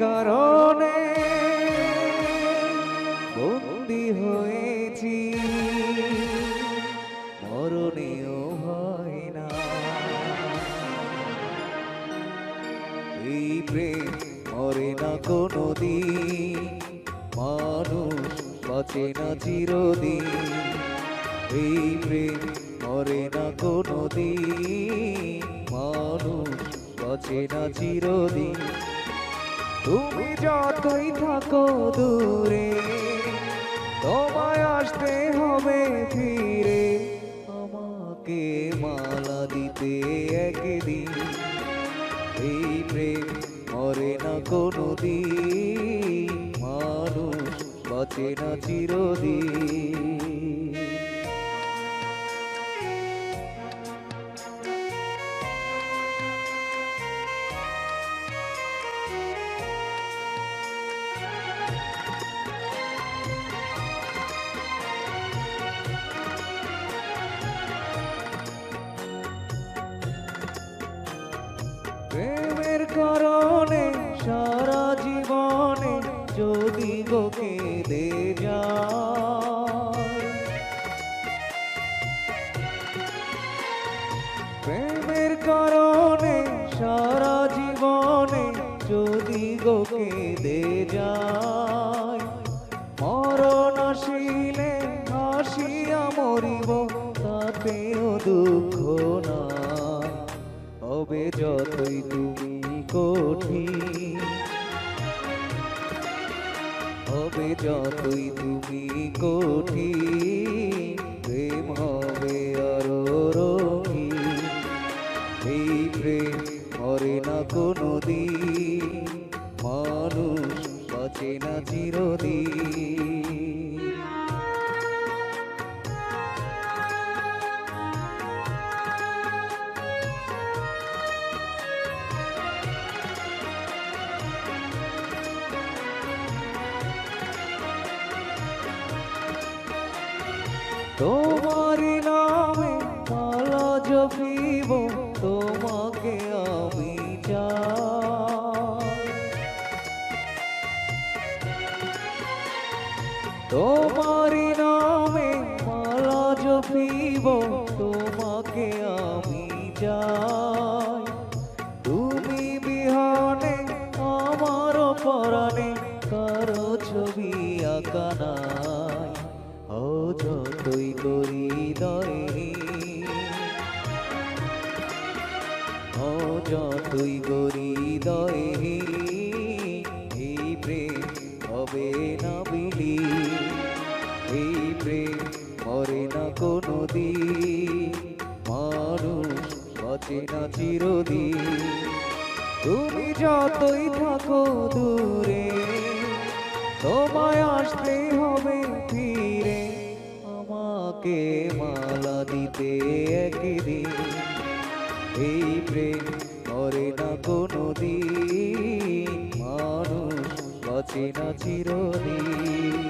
কারণে বন্দী হয়েছি, মরণেও ভয় না। এই প্রেম মরে না কোনোদিন, মানুষ বাঁচে না চিরদিন। এই প্রেম মরে না কোনোদিন, মানুষ বাঁচে না চিরদিন। তুমি যতই থাকো দূরে, তোমায় আসতে হবে ফিরে, আমাকে মালা দিতে একদিন। এই প্রেম মরে না কোনোদিন, মানুষ বাঁচে না চিরদিন। প্রেমের কারণে সারা জীবনে যদি গো কেঁদে যায়, প্রেমের কারণে সারা জীবনে যদি গো কেঁদে যায়, মরণ আসিলে হাসিয়া মরিব, তাতেও দুঃখ নাই। হবে যতই তুমি কঠিন, হবে যতই তুমি কঠিন, প্রেম হবে আরো রঙিন। এই প্রেম মরে না কোনোদিন, মানুষ বাঁচে না চিরদিন। তোমারি নামে মালা জপিব, তোমাকে আমি চাই। তোমারি নামে মালা জপিব, তোমাকে আমি চাই। তুমি বিহানে আমার পরাণে কারো ছবি আঁকা নাই। ও যতই করি দয়ে, ও যতই করি দয়ে, এই প্রেম হবে না বিলি। এই প্রেম মরে না কোনোদিন, মানুষ বাঁচে না চিরদিন। তুমি যতই থাকো দূরে, তোমায় আসতে হবে ফিরে, আমাকে মালা দিতে একদিন। এই প্রেম মরে না কোনোদিন, মানুষ বাঁচে না চিরদিন।